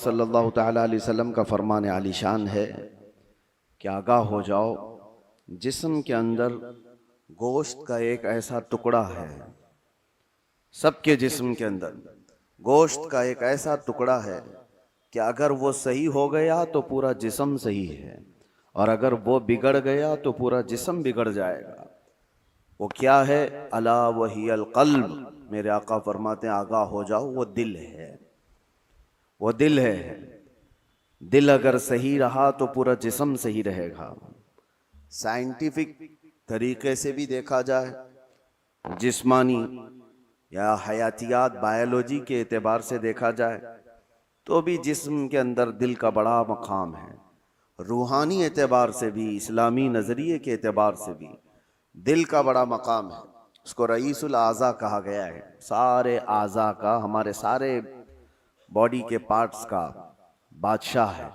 सल्लल्लाहु ताला अलैहि वसल्लम का फरमान आलीशान है कि आगाह हो जाओ, जिस्म के अंदर गोश्त का एक ऐसा टुकड़ा है, सबके जिस्म के अंदर गोश्त का एक ऐसा टुकड़ा है कि अगर वो सही हो गया तो पूरा जिस्म सही है, और अगर वो बिगड़ गया तो पूरा जिस्म बिगड़ जाएगा। वो क्या है? अला वहियल क़ल्ब। मेरे आका फरमाते हैं आगाह हो जाओ, वो दिल है, वो दिल है। दिल अगर सही रहा तो पूरा जिस्म सही रहेगा। साइंटिफिक तरीके से भी देखा जाए, जिस्मानी या हयातियात बायोलॉजी के एतबार से देखा जाए तो भी जिस्म के अंदर दिल का बड़ा मकाम है। रूहानी एतबार से भी, इस्लामी नज़रिए के एतबार से भी दिल का बड़ा मकाम है। उसको रईसुल आज़ा कहा गया है। सारे आज़ा का, हमारे सारे बॉडी के पार्ट्स का बादशाह है।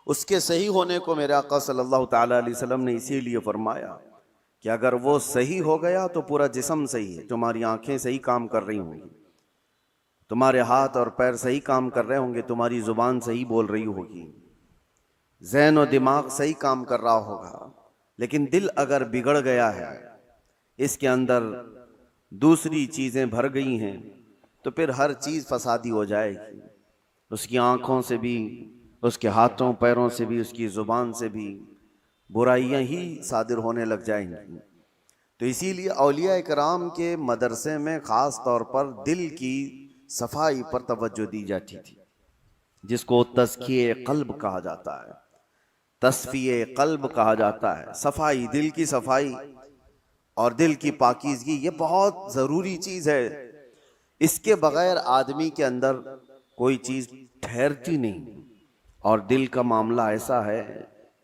उसके सही होने को मेरे आका सल्लल्लाहु ताला अलैहि वसल्लम ने इसीलिए फरमाया कि अगर वो सही हो गया तो पूरा जिस्म सही है। तुम्हारी आंखें सही काम कर रही होंगी, तुम्हारे हाथ और पैर सही काम कर रहे होंगे, तुम्हारी जुबान सही बोल रही होगी, ज़हन और दिमाग सही काम कर रहा होगा। लेकिन दिल अगर बिगड़ गया है, इसके अंदर दूसरी चीज़ें भर गई हैं, तो फिर हर चीज़ फसादी हो जाएगी। उसकी आँखों से भी, उसके हाथों पैरों से भी, उसकी ज़ुबान से भी बुराइयां ही सादिर होने लग जाएंगी। तो इसीलिए औलिया इकराम के मदरसे में ख़ास तौर पर दिल की सफाई पर तवज्जो दी जाती थी, जिसको तज़किये क़ल्ब कहा जाता है, तस्फिये क़ल्ब कहा जाता है। सफाई, दिल की सफाई और दिल की पाकीज़गी, ये बहुत ज़रूरी चीज़ है। इसके बगैर आदमी के अंदर कोई चीज़ ठहरती नहीं। और दिल का मामला ऐसा है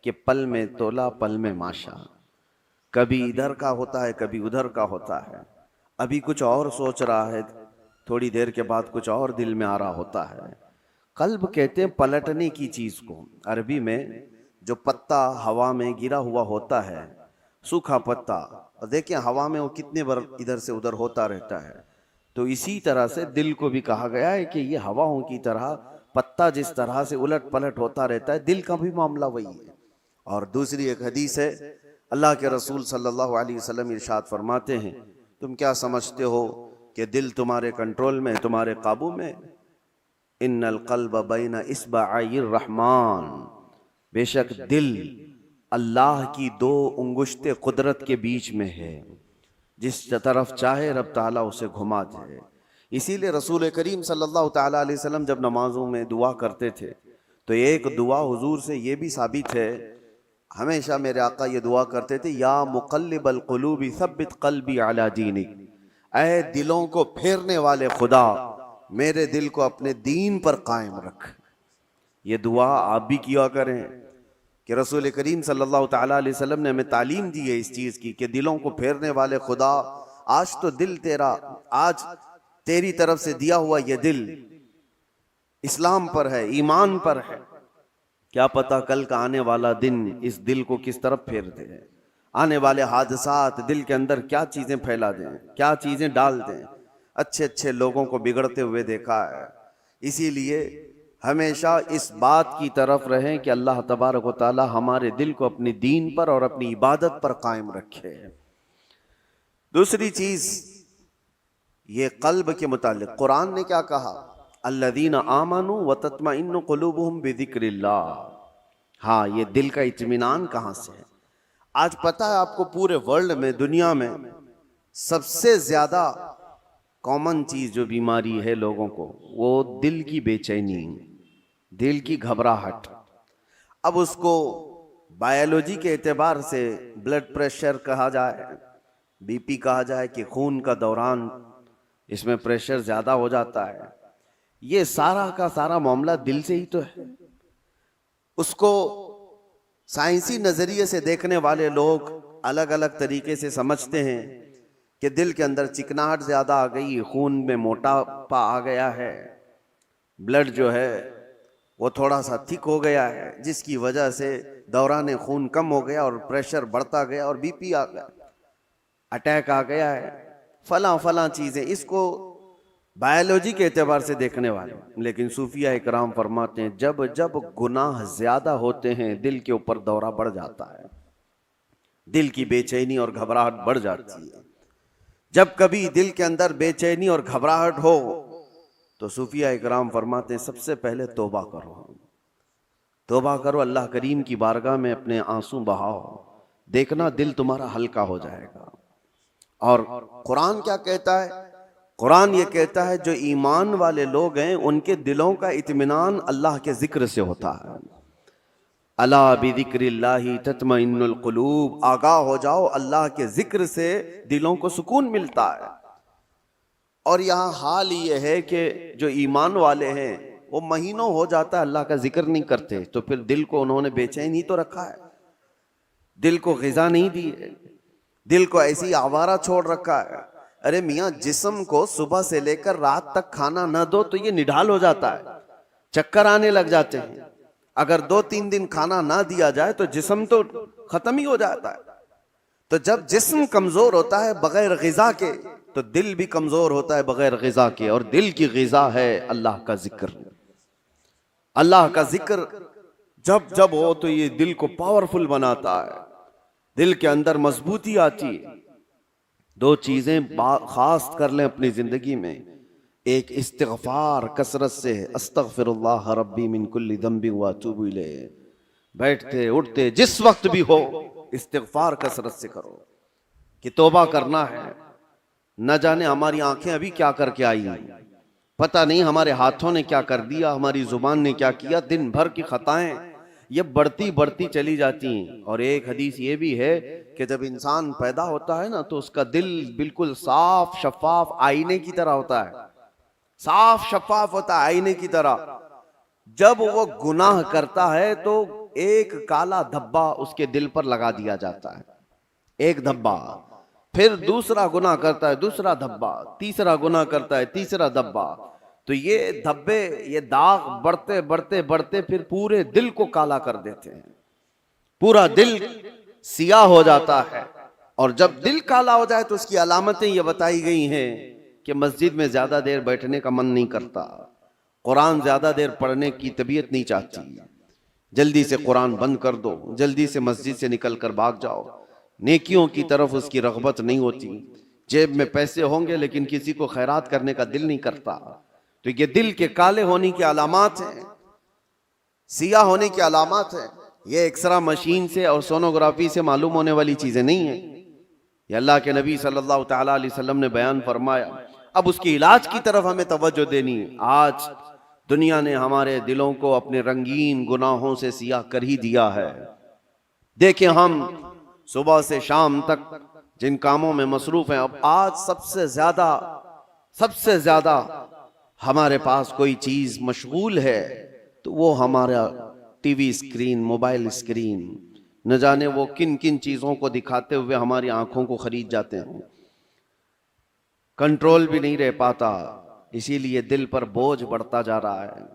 कि पल में तोला पल में माशा, कभी इधर का होता है कभी उधर का होता है। अभी कुछ और सोच रहा है, थोड़ी देर के बाद कुछ और दिल में आ रहा होता है। कल्ब कहते हैं पलटने की चीज़ को। अरबी में जो पत्ता हवा में गिरा हुआ होता है, सूखा पत्ता, और देखें हवा में वो कितने बार इधर से उधर होता रहता है। तो इसी तरह से दिल को भी कहा गया है कि ये हवाओं की तरह, पत्ता जिस तरह से उलट पलट होता रहता है, दिल का भी मामला वही है। और दूसरी एक हदीस है, अल्लाह के रसूल सल्लल्लाहु अलैहि वसल्लम इरशाद फरमाते हैं, तुम क्या समझते हो कि दिल तुम्हारे कंट्रोल में, तुम्हारे काबू में? इन्नल क़ल्ब बैन इस्बाइर रहमान, बेशक दिल अल्लाह की दो उंगुश्ते कुदरत के बीच में है, जिस तरफ चाहे रब ताला उसे घुमा दे। इसीलिए रसूल करीम सल्लल्लाहु ताला अलैहि वसल्लम जब नमाजों में दुआ करते थे तो एक दुआ हुजूर से ये भी साबित है, हमेशा मेरे आका ये दुआ करते थे, या मुक़ल्लिबल क़ुलूबि सब्बित क़ल्बी अला दीनिक, ऐ दिलों को फेरने वाले खुदा, मेरे दिल को अपने दीन पर कायम रख। ये दुआ आप भी किया करें कि रसूल करीम सल्लल्लाहु ताला अलैहि वसल्लम ने हमें तालीम दी है इस चीज़ की कि दिलों को फेरने वाले खुदा, आज तो दिल तेरा, आज तेरी तरफ से दिया हुआ ये दिल इस्लाम पर है, ईमान पर है। क्या पता कल का आने वाला दिन इस दिल को किस तरफ फेर दे। आने वाले हादसात दिल के अंदर क्या चीज़ें फैला दें, क्या चीज़ें डाल दें। अच्छे अच्छे लोगों को बिगड़ते हुए देखा है। इसीलिए हमेशा इस बात की तरफ रहें कि अल्लाह तबारक व तआला हमारे दिल को अपनी दीन पर और अपनी इबादत पर कायम रखे। दूसरी चीज़, ये कल्ब के मुतालिक कुरान ने क्या कहा? अल्लज़ीना आमनू व तत्मइन्नु क़ुलूबुहुम बिज़िक्रिल्लाह। हाँ, ये दिल का इत्मीनान कहाँ से है? आज पता है आपको, पूरे वर्ल्ड में, दुनिया में सबसे ज़्यादा कॉमन चीज़ जो बीमारी है लोगों को, वो दिल की बेचैनी, दिल की घबराहट। अब उसको बायोलॉजी के एतबार से ब्लड प्रेशर कहा जाए, बीपी कहा जाए कि खून का दौरान इसमें प्रेशर ज़्यादा हो जाता है। ये सारा का सारा मामला दिल से ही तो है। उसको साइंसी नज़रिए से देखने वाले लोग अलग अलग तरीके से समझते हैं कि दिल के अंदर चिकनाहट ज़्यादा आ गई, खून में मोटापा आ गया है, ब्लड जो है वो थोड़ा सा थिक हो गया है, जिसकी वजह से दौरान खून कम हो गया और प्रेशर बढ़ता गया और बीपी आ गया, अटैक आ गया है, फला फला चीज़ें। इसको बायोलॉजी के एतबार से देखने वाले। लेकिन सूफिया इकराम फरमाते हैं जब जब गुनाह ज्यादा होते हैं दिल के ऊपर दौरा बढ़ जाता है, दिल की बेचैनी और घबराहट बढ़ जाती है। जब कभी दिल के अंदर बेचैनी और घबराहट हो तो सूफिया इकराम फरमाते हैं सबसे पहले तौबा करो, तौबा करो, अल्लाह करीम की बारगाह में अपने आंसू बहाओ, देखना दिल तुम्हारा हल्का हो जाएगा। और कुरान क्या कहता है? कुरान ये कहता है जो ईमान वाले लोग हैं उनके दिलों का इत्मीनान अल्लाह के जिक्र से होता है। अला बिज़िक्रिल्लाहि तत्मइन्नुल कुलूब, आगाह हो जाओ, अल्लाह के जिक्र से दिलों को सुकून मिलता है। और यहाँ हाल ये है कि जो ईमान वाले हैं वो महीनों हो जाता है अल्लाह का जिक्र नहीं करते, तो फिर दिल को उन्होंने बेचैन ही तो रखा है, दिल को ग़िज़ा नहीं दी है, दिल को ऐसी आवारा छोड़ रखा है। अरे मियाँ, जिस्म को सुबह से लेकर रात तक खाना न दो तो ये निढाल हो जाता है, चक्कर आने लग जाते हैं। अगर 2-3 दिन खाना ना दिया जाए तो जिस्म तो खत्म ही हो जाता है। तो जब जिस्म कमजोर होता है बगैर ग़िज़ा के तो दिल भी कमजोर होता है बगैर ग़िज़ा के। और दिल की ग़िज़ा है अल्लाह का जिक्र। अल्लाह का जिक्र जब जब हो तो ये दिल को पावरफुल बनाता है, दिल के अंदर मजबूती आती है। 2 चीजें खास कर लें अपनी जिंदगी में, एक इस्तिग़फ़ार कसरत से, अस्तग़फ़िरुल्लाह रब्बी मिन कुल्ली ज़ंबिन व अतूबु इलैह, बैठते उठते जिस वक्त भी हो इस्तिग़फ़ार कसरत से करो कि तौबा करना है। न जाने हमारी आंखें अभी क्या करके आई हैं, पता नहीं हमारे हाथों ने क्या कर दिया, हमारी जुबान ने क्या किया। दिन भर की खताएं ये बढ़ती बढ़ती चली जाती हैं। और एक हदीस ये भी है कि जब इंसान पैदा होता है ना तो उसका दिल बिल्कुल साफ शफाफ आईने की तरह होता है, साफ शफाफ होता है आईने की तरह। जब वो गुनाह करता है तो एक काला धब्बा उसके दिल पर लगा दिया जाता है, एक धब्बा। फिर दूसरा गुनाह करता है, दूसरा धब्बा, तीसरा गुनाह करता है, तीसरा धब्बा। तो ये धब्बे, ये दाग बढ़ते बढ़ते बढ़ते फिर पूरे दिल को काला कर देते हैं, पूरा दिल सियाह हो जाता है। और जब दिल काला हो जाए तो उसकी अलामतें ये बताई गई हैं कि मस्जिद में ज्यादा देर बैठने का मन नहीं करता, कुरान ज्यादा देर पढ़ने की तबीयत नहीं चाहती, जल्दी से कुरान बंद कर दो, जल्दी से मस्जिद से निकल कर भाग जाओ, नेकियों की तरफ उसकी रग़बत नहीं होती। जेब में पैसे होंगे लेकिन किसी को खैरात करने का दिल नहीं करता। तो ये दिल के काले होने की अलामात हैं, सियाह होने की अलामात है। ये एक्सरा मशीन से और सोनोग्राफी से मालूम होने वाली चीजें नहीं है। ये अल्लाह के नबी सल्लल्लाहु तआला अलैहि वसल्लम ने बयान फरमाया। अब उसके इलाज की तरफ हमें तवज्जो देनी है। आज दुनिया ने हमारे दिलों को अपने रंगीन गुनाहों से सियाह कर ही दिया है। देखें, हम सुबह से शाम तक जिन कामों में मसरूफ हैं, अब आज सबसे ज्यादा हमारे पास कोई चीज मशगूल है तो वो हमारा टीवी स्क्रीन, मोबाइल स्क्रीन। न जाने वो किन किन चीजों को दिखाते हुए हमारी आंखों को खरीद जाते हैं, कंट्रोल भी नहीं रह पाता। इसीलिए दिल पर बोझ बढ़ता जा रहा है।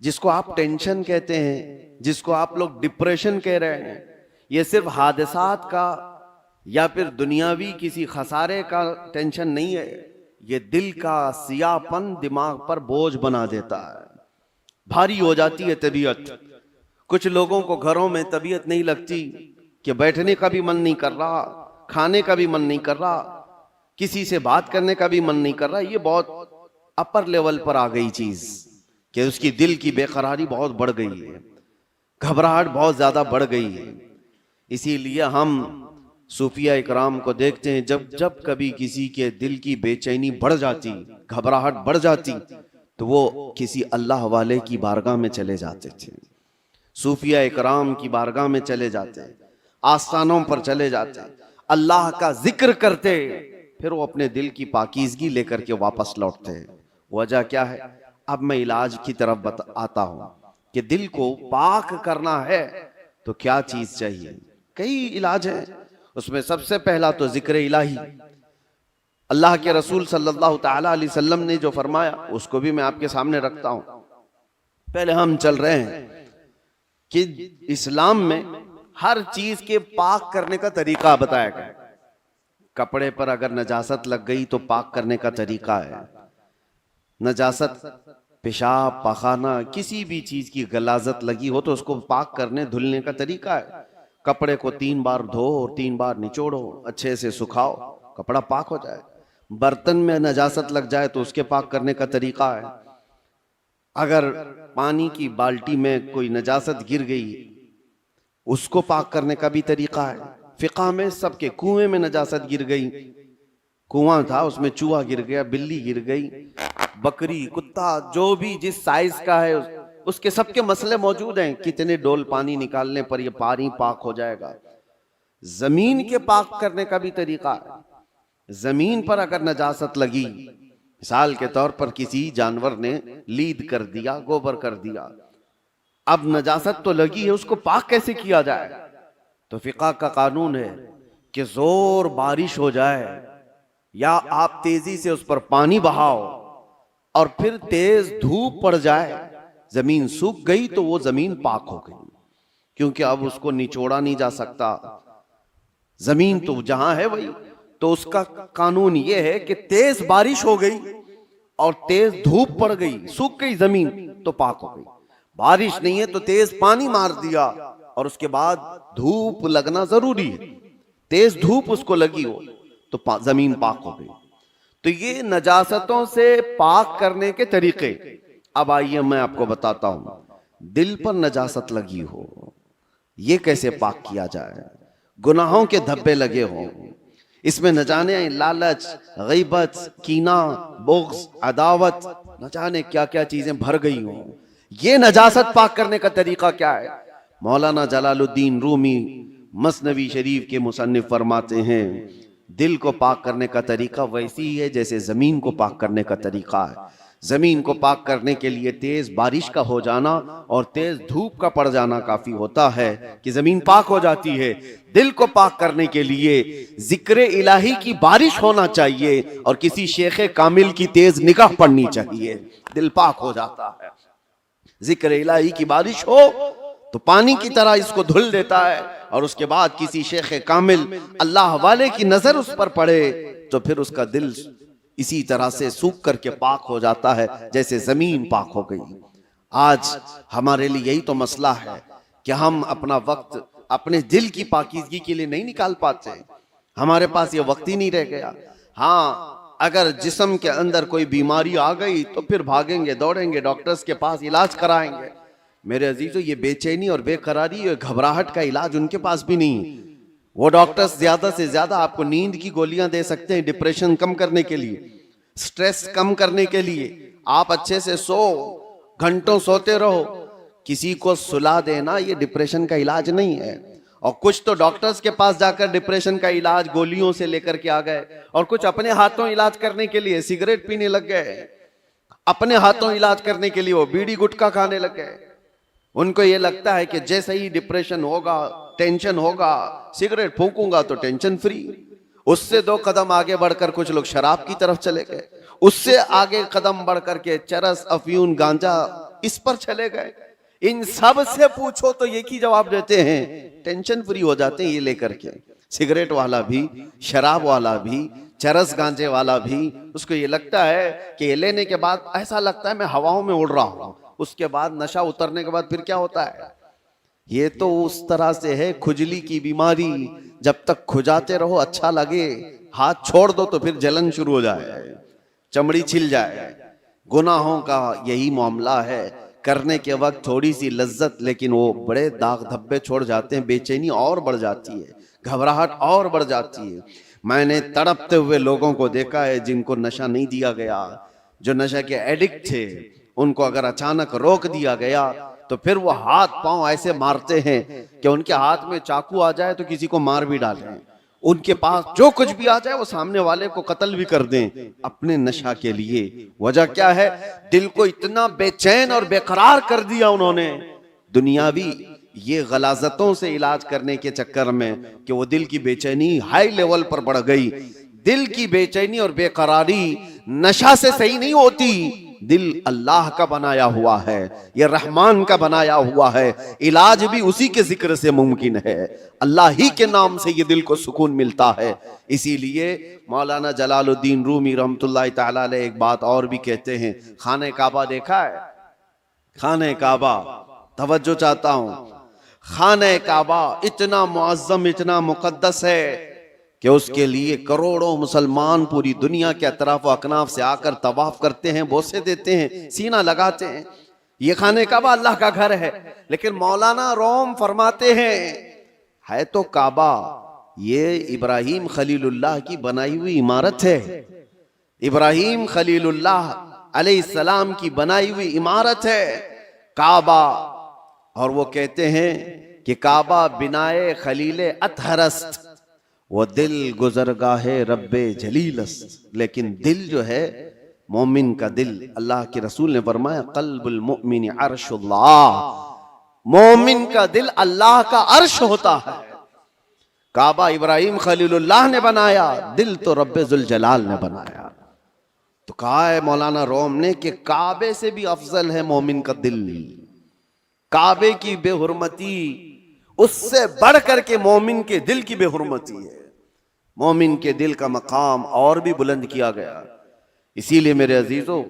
जिसको आप टेंशन कहते हैं, जिसको आप लोग डिप्रेशन कह रहे हैं, ये सिर्फ हादसात का या फिर दुनियावी किसी खसारे का टेंशन नहीं है। ये दिल का सियाहपन दिमाग पर बोझ बना देता है, भारी हो जाती है तबीयत। कुछ लोगों को घरों में तबीयत नहीं लगती कि बैठने का भी मन नहीं कर रहा, खाने का भी मन नहीं कर रहा, किसी से बात करने का भी मन नहीं कर रहा। ये बहुत अपर लेवल पर आ गई चीज कि उसकी दिल की बेकरारी बहुत बढ़ गई है, घबराहट बहुत ज्यादा बढ़ गई है। इसीलिए हम सूफिया इकराम को देखते हैं, जब जब कभी किसी के दिल की बेचैनी बढ़ जाती, घबराहट बढ़ जाती, तो वो किसी अल्लाह वाले की बारगाह में चले जाते थे, सूफिया इकराम की बारगाह में चले जाते, आस्थानों पर चले जाते, अल्लाह का जिक्र करते, फिर वो अपने दिल की पाकीज़गी लेकर के वापस लौटते हैं। वजह क्या है? अब मैं इलाज की तरफ आता हूं कि दिल को पाक करना है तो क्या चीज चाहिए। कई इलाज है, उसमें सबसे पहला तो जिक्र इलाही। अल्लाह के रसूल सल्लल्लाहु तआला अलैहि वसल्लम ने जो फरमाया उसको भी मैं आपके सामने रखता हूं। पहले हम चल रहे हैं कि इस्लाम में हर चीज के पाक करने का तरीका बताया गया। कपड़े पर अगर नजासत लग गई तो पाक करने का तरीका है, नजासत, पेशाब, पाखाना, किसी भी चीज की गलाजत लगी हो तो उसको पाक करने धुलने का तरीका है। कपड़े को 3 बार धो, 3 बार निचोड़ो, अच्छे से सुखाओ, कपड़ा पाक हो जाए। बर्तन में नजासत लग जाए तो उसके पाक करने का तरीका है। अगर पानी की बाल्टी में कोई नजासत गिर गई, उसको पाक करने का भी तरीका है। फिक़ह में सबके, कुएं में नजासत गिर गई, कुआं था उसमें चूहा गिर गया, बिल्ली गिर गई, बकरी, कुत्ता, जो भी जिस साइज का है उसके सबके मसले मौजूद हैं। कितने डोल पानी निकालने पर यह पानी पाक हो जाएगा। जमीन के पाक करने का भी तरीका है। जमीन पर अगर नजासत लगी, मिसाल के तौर पर किसी जानवर ने लीद कर दिया, गोबर कर दिया, अब नजासत तो लगी है, उसको पाक कैसे किया जाए? तो फिक़ह का कानून है कि जोर बारिश हो जाए या आप तेजी से उस पर पानी बहाओ और फिर तेज धूप पड़ जाए, जमीन सूख गई तो वो जमीन पाक हो गई, क्योंकि अब उसको निचोड़ा नहीं जा सकता। जमीन तो जहां है वही। तो उसका कानून ये है कि तेज बारिश हो गई और तेज धूप पड़ गई, सूख गई जमीन, तो पाक हो गई। बारिश नहीं है तो तेज पानी मार दिया और उसके बाद धूप लगना जरूरी है, तेज धूप उसको लगी हो तो जमीन पाक हो गई। तो ये नजासतों से पाक करने के तरीके। अब आइए मैं आपको बताता हूं, दिल पर नजासत लगी हो, ये कैसे पाक किया जाए? गुनाहों के धब्बे लगे हों, इसमें न जाने लालच, गीबत, कीना, बुग़्ज़, अदावत, न जाने क्या क्या चीजें भर गई हों, ये नजासत पाक करने का तरीका क्या है? मौलाना जलालुद्दीन रूमी मसनवी शरीफ के मुसन्निफ फरमाते हैं, दिल को पाक करने का तरीका वैसी ही है जैसे जमीन को पाक करने का तरीका है। जमीन को पाक करने के लिए तेज बारिश का हो जाना और तेज धूप का पड़ जाना काफी होता है कि जमीन पाक हो जाती है। दिल को पाक करने के लिए जिक्र इलाही की बारिश होना चाहिए और किसी शेख कामिल की तेज निगाह पड़नी चाहिए, दिल पाक हो जाता है। जिक्र इलाही की बारिश हो तो पानी की तरह इसको धुल देता है और उसके बाद किसी शेख कामिल अल्लाह वाले की नजर उस पर पड़े तो फिर उसका दिल इसी तरह से सूख करके पाक हो जाता है जैसे जमीन पाक हो गई। आज हमारे लिए यही तो मसला है कि हम अपना वक्त अपने दिल की पाकीज़गी के लिए नहीं निकाल पाते, हमारे पास ये वक्त ही नहीं रह गया। हाँ, अगर जिस्म के अंदर कोई बीमारी आ गई तो फिर भागेंगे, दौड़ेंगे, डॉक्टर्स के पास इलाज कराएंगे। मेरे अजीजों, ये बेचैनी और बेकरारी, ये घबराहट का इलाज उनके पास भी नहीं। वो डॉक्टर्स ज्यादा से ज्यादा आपको नींद की गोलियां दे सकते हैं डिप्रेशन कम करने के लिए, स्ट्रेस कम करने के लिए। आप अच्छे से सो, घंटों सोते रहो, किसी को सुला देना ये डिप्रेशन का इलाज नहीं है। और कुछ तो डॉक्टर्स के पास जाकर डिप्रेशन का इलाज गोलियों से लेकर के आ गए और कुछ अपने हाथों इलाज करने के लिए सिगरेट पीने लग गए, अपने हाथों इलाज करने के लिए वो बीड़ी गुटखा खाने लग गए। उनको ये लगता है कि जैसे ही डिप्रेशन होगा, टेंशन होगा, सिगरेट फूंकूंगा तो टेंशन फ्री। उससे 2 कदम आगे बढ़कर कुछ लोग शराब की तरफ चले गए, उससे आगे कदम बढ़कर के चरस, अफयून, गांजा, इस पर चले गए। इन सब से पूछो तो एक ही जवाब देते हैं, टेंशन फ्री हो जाते हैं ये लेकर के। सिगरेट वाला भी, शराब वाला भी, चरस गांजे वाला भी, उसको ये लगता है कि ये लेने के बाद ऐसा लगता है मैं हवाओं में उड़ रहा हूं। उसके बाद नशा उतरने के बाद फिर क्या होता है? ये तो उस तरह से है खुजली की बीमारी, जब तक खुजाते रहो अच्छा लगे, हाथ छोड़ दो तो फिर जलन शुरू हो जाए, चमड़ी छिल जाए। गुनाहों का यही मामला है, करने के वक्त थोड़ी सी लज्जत, लेकिन वो बड़े दाग धब्बे छोड़ जाते हैं, बेचैनी और बढ़ जाती है, घबराहट और बढ़ जाती है। मैंने तड़पते हुए लोगों को देखा है जिनको नशा नहीं दिया गया, जो नशा के एडिक्ट थे, उनको अगर अचानक रोक दिया गया तो फिर वो हाथ पांव ऐसे मारते हैं कि उनके हाथ में चाकू आ जाए तो किसी को मार भी डालें, उनके पास जो कुछ भी आ जाए वो सामने वाले को कत्ल भी कर दें अपने नशा के लिए। वजह क्या है? दिल को इतना बेचैन और बेकरार कर दिया उन्होंने दुनियावी ये गलाजतों से इलाज करने के चक्कर में कि वो दिल की बेचैनी हाई लेवल पर बढ़ गई। दिल की बेचैनी और बेकरारी नशा से सही नहीं होती, दिल अल्लाह का बनाया हुआ है, यह रहमान का बनाया हुआ है, इलाज भी उसी के जिक्र से मुमकिन है, अल्लाह ही के नाम से ये दिल को सुकून मिलता है। इसीलिए मौलाना जलालुद्दीन रूमी रहमतुल्लाह ताला अलैह एक बात और भी कहते हैं, खाने काबा देखा है? खाने काबा, तवज्जो चाहता हूं, खाने काबा इतना मुअज्जम, इतना मुकद्दस है कि उसके लिए करोड़ों मुसलमान पूरी दुनिया के अतराफ अकनाफ से आकर तवाफ करते हैं, बोसे देते हैं, सीना लगाते हैं। ये खाने काबा अल्लाह का घर है। लेकिन मौलाना रोम फरमाते हैं, है तो काबा, ये इब्राहिम खलीलुल्लाह की बनाई हुई इमारत है, इब्राहिम खलीलुल्लाह अलैहिस्सलाम की बनाई हुई इमारत है काबा। और वो कहते हैं कि काबा बिनाए खलीले अतहरस्त, वो दिल गुजरगाहे रब्बे जलीलस्त। लेकिन दिल जो है मोमिन का दिल, अल्लाह के रसूल ने फरमाया कल्बुल मुमिन अर्शुल्लाह, मोमिन का दिल अल्लाह का अर्श होता है। काबा इब्राहिम खलीलुल्लाह ने बनाया, दिल तो रब्बे जुल जलाल ने बनाया। तो कहा है मौलाना रोम ने कि काबे से भी अफजल है मोमिन का दिल। काबे की बेहुरमती उससे बढ़ करके मोमिन के दिल की बेहुरमती है। मोमिन के दिल का मकाम और भी बुलंद किया गया। इसीलिए मेरे अजीजों,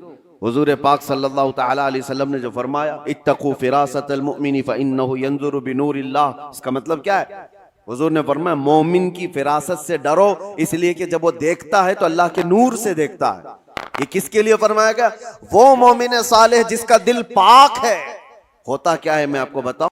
हुजूर पाक सल्लल्लाहु तआला अलैहि वसल्लम ने जो फरमाया इत्तकू फिरासतल मुमिनी फइन्नहु यंजुरु बिनूरिल्लाह, इसका मतलब क्या है? हुजूर ने फरमाया मोमिन की फिरासत से डरो, इसलिए कि जब वो देखता है तो अल्लाह के नूर से देखता है। ये किसके लिए फरमाया गया? वो मोमिन सालेह जिसका दिल पाक है। होता क्या है मैं आपको बताऊं,